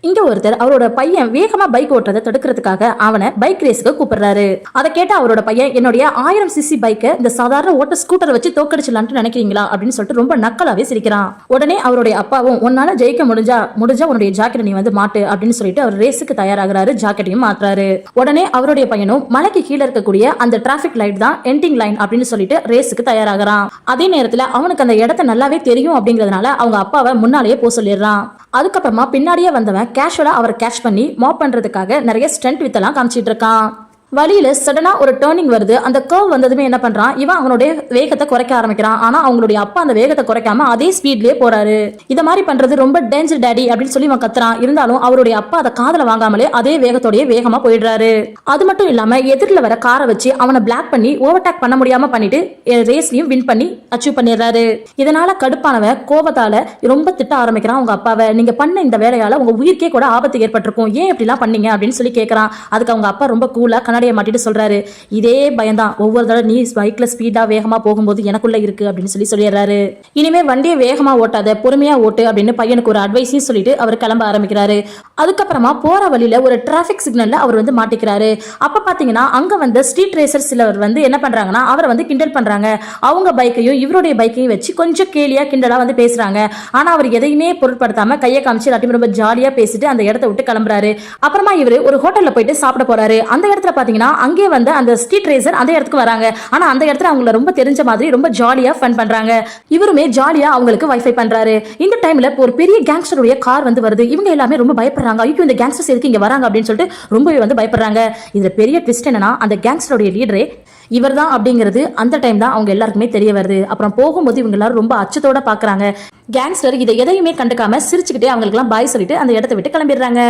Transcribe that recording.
இங்க ஒருத்தர் அவரோட பையன் வேகமா பைக் ஓட்டுறதை தடுக்கிறதுக்காக அவனை பைக் ரேஸுக்கு கூப்பிடுறாரு. அதை கேட்ட அவரோட பையன், என்னுடைய 1000cc பைக்கை இந்த சாதாரண ஓட்ட ஸ்கூட்டரை வச்சு தோக்கடிச்சலான்னு நினைக்கிறீங்களா அப்படின்னு சொல்லிட்டு ரொம்ப நக்கலாவே சிரிக்கிறான். உடனே அவருடைய அப்பாவும், உன்னால ஜெயிக்க முடிஞ்சா உன்னுடைய ஜாக்கெட்டை நீ வந்து மாட்டு அப்படின்னு சொல்லிட்டு அவர் ரேஸுக்கு தயாராகிறாரு. ஜாக்கெட்டையும் மாத்துறாரு. உடனே அவருடைய பையனும் மலைக்கு கீழே இருக்கக்கூடிய அந்த டிராபிக் லைட் தான் எண்டிங் லைன் அப்படின்னு சொல்லிட்டு ரேஸுக்கு தயாராகிறான். அதே நேரத்துல அவனுக்கு அந்த இடத்த நல்லாவே தெரியும் அப்படிங்கறதுனால அவங்க அப்பாவை முன்னாலேயே போக சொல்லிடுறான். அதுக்கப்புறமா பின்னாடியே வந்தவன் கேஷுவலா அவரை கேட்ச் பண்ணி மாப் பண்றதுக்காக நிறைய ஸ்டண்ட் வித்தெல்லாம் காமிச்சிட்டு இருக்கான். வழியில சடனா ஒரு டர்னிங் வருது. அந்த கர்வ் வந்ததுமே என்ன பண்றான், இவன் அவனுடைய வேகத்தை குறைக்க ஆரம்பிக்கிறான். ஆனா அவங்களுடைய அப்பா அந்த வேகத்தை குறைக்காம அதே ஸ்பீட்லயே போறாரு. இத மாதிரி பண்றது ரொம்ப டேஞ்சர் டாடி அப்படின்னு சொல்லி இவன் கத்துறான். இருந்தாலும் அவருடைய அப்பா அதை காதல வாங்காமலே அதே வேகத்தோடய வேகமா போயிடுறாரு. அது மட்டும் இல்லாம எதிரில வர காரை வச்சு அவனை பிளாக் பண்ணி ஓவர்டேக் பண்ண முடியாம பண்ணிட்டு ரேஸ்லயும் வின் பண்ணி அச்சீவ் பண்ணிடுறாரு. இதனால கடுப்பானவன் கோபத்தால ரொம்ப திட்ட ஆரம்பிக்கிறான் அவங்க அப்பாவை. நீங்க பண்ண இந்த வேலையால உங்க உயிர்க்கே கூட ஆபத்து ஏற்பட்டிருக்கும், ஏன் இப்படி எல்லாம் பண்ணீங்க அப்படின்னு சொல்லி கேட்கறான். அதுக்கு அவங்க அப்பா ரொம்ப கூலா மாட்டிட்டு சொல்றாரு, இதே பயம்தான் ஒவ்வொரு தடவை நீ பைக்ல ஸ்பீடா வேகமா போகும்போது எனக்குள்ள இருக்கு அப்படின்னு சொல்லிடுறாரு. இனிமே வண்டியை வேகமா ஓட்டாத, பொறுமையா ஓட்டு அப்படின்னு பையனுக்கு ஒரு அட்வைஸையும் சொல்லிட்டு அவர் கிளம்ப ஆரம்பிக்கிறாரு. அதுக்கப்புறமா போற வழியில ஒரு டிராபிக் சிக்னல்ல அவர் வந்து மாட்டிக்கிறாரு. அப்ப பாத்தீங்கன்னா அங்க வந்து ஸ்ட்ரீட் ரேசர் சிலர் வந்து என்ன பண்றாங்கன்னா அவரை வந்து கிண்டல் பண்றாங்க. அவங்க பைக்கையும் இவருடைய பைக்கையும் வச்சு கொஞ்சம் கேலியா கிண்டலா வந்து பேசுறாங்க. ஆனா அவர் எதையுமே பொருட்படுத்தாம கையை காமிச்சு எல்லாத்தையும் ரொம்ப ஜாலியா பேசிட்டு அந்த இடத்த விட்டு கிளம்புறாரு. அப்புறமா இவரு ஒரு ஹோட்டல்ல போயிட்டு சாப்பிட போறாரு. அந்த இடத்துல பாத்தீங்கன்னா அங்கே வந்து அந்த ஸ்ட்ரீட் ரேசர் அந்த இடத்துக்கு வராங்க. ஆனா அந்த இடத்துல அவங்கள ரொம்ப தெரிஞ்ச மாதிரி ரொம்ப ஜாலியா ஃபன் பண்றாங்க. இவருமே ஜாலியா அவங்களுக்கு வைஃபை பண்றாரு. இந்த டைம்ல ஒரு பெரிய கேங்ஸ்டருடைய கார் வந்து வருது. இவங்க எல்லாமே ரொம்ப பயப்படுறாங்க. ஐயோ இந்த கேங்ஸ்டர்ஸ் எதுக்கு இங்க வராங்க அப்படின்னு சொல்லிட்டு ரொம்பவே வந்து பயப்படுறாங்க. இதுல பெரிய ட்விஸ்ட் என்னன்னா அந்த கேங்ஸ்டருடைய லீடரே இவர் தான் அப்படிங்கிறது அந்த டைம் தான் அவங்க எல்லாருக்குமே தெரிய வருது. அப்புறம் போகும்போது இவங்க எல்லாரும் ரொம்ப அச்சத்தோட பாக்குறாங்க. கேங்ஸ்டர் இதை எதையுமே கண்டுக்காம சிரிச்சுக்கிட்டே அவங்களுக்கு எல்லாம் பாய் சொல்லிட்டு அந்த இடத்தை விட்டு கிளம்பிடுறாங்க.